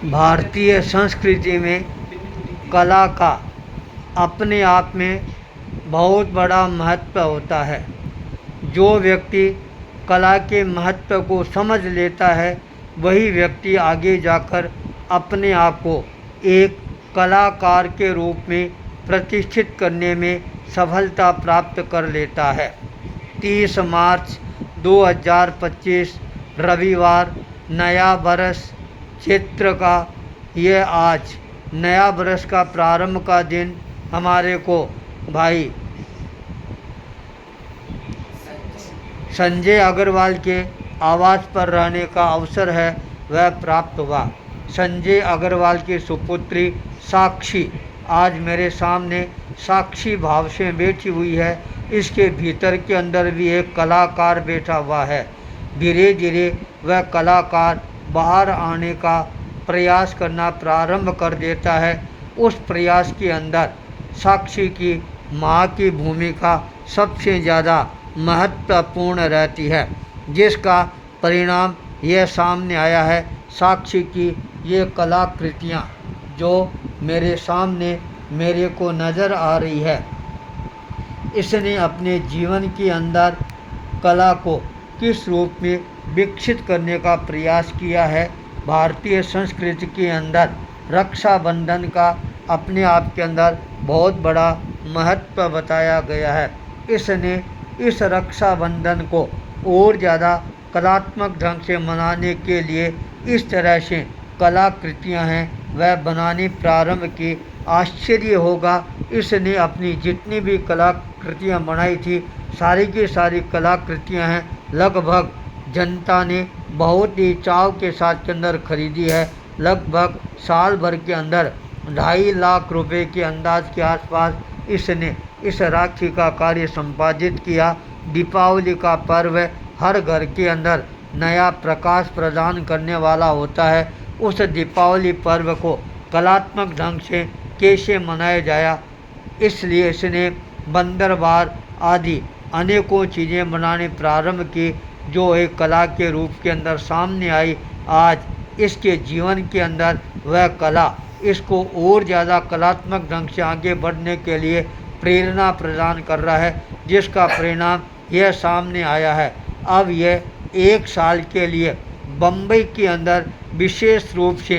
भारतीय संस्कृति में कला का अपने आप में बहुत बड़ा महत्व होता है। जो व्यक्ति कला के महत्व को समझ लेता है वही व्यक्ति आगे जाकर अपने आप को एक कलाकार के रूप में प्रतिष्ठित करने में सफलता प्राप्त कर लेता है। 30 मार्च 2025 रविवार, नया वर्ष चैत्र का यह आज नया वर्ष का प्रारंभ का दिन हमारे को भाई संजय अग्रवाल के आवास पर रहने का अवसर है वह प्राप्त हुआ। संजय अग्रवाल की सुपुत्री साक्षी आज मेरे सामने साक्षी भाव से बैठी हुई है। इसके भीतर के अंदर भी एक कलाकार बैठा हुआ है। धीरे धीरे वह कलाकार बाहर आने का प्रयास करना प्रारंभ कर देता है। उस प्रयास के अंदर साक्षी की माँ की भूमिका सबसे ज़्यादा महत्वपूर्ण रहती है, जिसका परिणाम यह सामने आया है। साक्षी की ये कलाकृतियाँ जो मेरे सामने मेरे को नज़र आ रही है, इसने अपने जीवन के अंदर कला को किस रूप में विकसित करने का प्रयास किया है। भारतीय संस्कृति के अंदर रक्षाबंधन का अपने आप के अंदर बहुत बड़ा महत्व बताया गया है। इसने इस रक्षाबंधन को और ज़्यादा कलात्मक ढंग से मनाने के लिए इस तरह से कलाकृतियाँ हैं वह बनानी प्रारंभ की। आश्चर्य होगा, इसने अपनी जितनी भी कलाकृतियाँ बनाई थी सारी की सारी कलाकृतियाँ हैं लगभग जनता ने बहुत ही चाव के साथ के अंदर खरीदी है। लगभग साल भर के अंदर 2.5 लाख रुपए के अंदाज के आसपास इसने इस राखी का कार्य संपादित किया। दीपावली का पर्व हर घर के अंदर नया प्रकाश प्रदान करने वाला होता है। उस दीपावली पर्व को कलात्मक ढंग से कैसे मनाया जाया, इसलिए इसने बंदरवार आदि अनेकों चीज़ें बनाने प्रारंभ की जो एक कला के रूप के अंदर सामने आई। आज इसके जीवन के अंदर वह कला इसको और ज़्यादा कलात्मक ढंग से आगे बढ़ने के लिए प्रेरणा प्रदान कर रहा है, जिसका परिणाम यह सामने आया है। अब यह 1 साल के लिए बम्बई के अंदर विशेष रूप से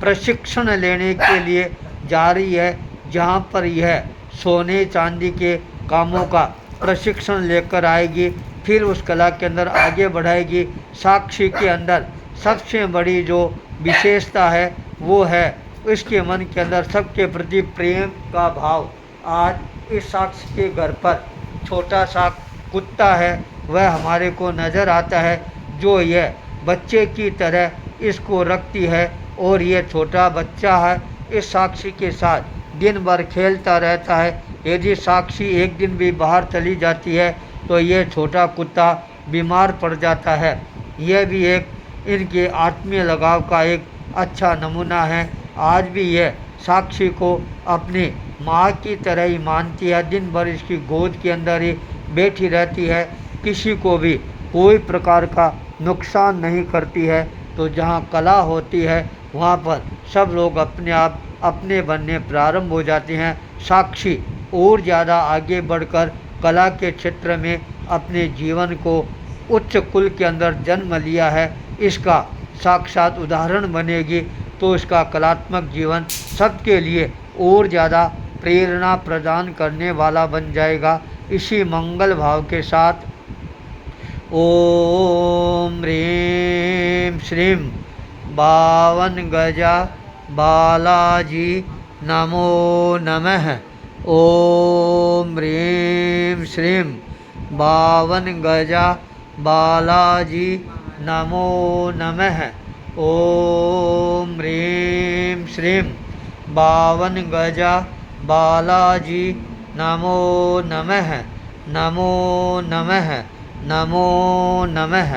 प्रशिक्षण लेने के लिए जा रही है, जहां पर यह सोने चांदी के कामों का प्रशिक्षण लेकर आएगी, फिर उस कला के अंदर आगे बढ़ाएगी। साक्षी के अंदर सबसे बड़ी जो विशेषता है वो है इसके मन के अंदर सबके प्रति प्रेम का भाव। आज इस साक्षी के घर पर छोटा सा कुत्ता है वह हमारे को नज़र आता है, जो यह बच्चे की तरह इसको रखती है और यह छोटा बच्चा है इस साक्षी के साथ दिन भर खेलता रहता है। यदि साक्षी एक दिन भी बाहर चली जाती है तो यह छोटा कुत्ता बीमार पड़ जाता है। यह भी एक इनके आत्मीय लगाव का एक अच्छा नमूना है। आज भी यह साक्षी को अपनी माँ की तरह ही मानती है, दिन भर इसकी गोद के अंदर ही बैठी रहती है, किसी को भी कोई प्रकार का नुकसान नहीं करती है। तो जहाँ कला होती है वहाँ पर सब लोग अपने आप अपने बनने प्रारंभ हो जाते हैं। साक्षी और ज़्यादा आगे बढ़कर कला के क्षेत्र में अपने जीवन को उच्च कुल के अंदर जन्म लिया है, इसका साक्षात उदाहरण बनेगी तो इसका कलात्मक जीवन सबके लिए और ज़्यादा प्रेरणा प्रदान करने वाला बन जाएगा। इसी मंगल भाव के साथ ओम ह्रीं श्रीं 52 गजा बालाजी नमो नमः। ओम ह्रीं श्रीं 52 गजा बालाजी नमो नमः। ओम ह्रीं श्रीं 52 गजा बालाजी नमो नमः। नमो नमः। नमो नमः।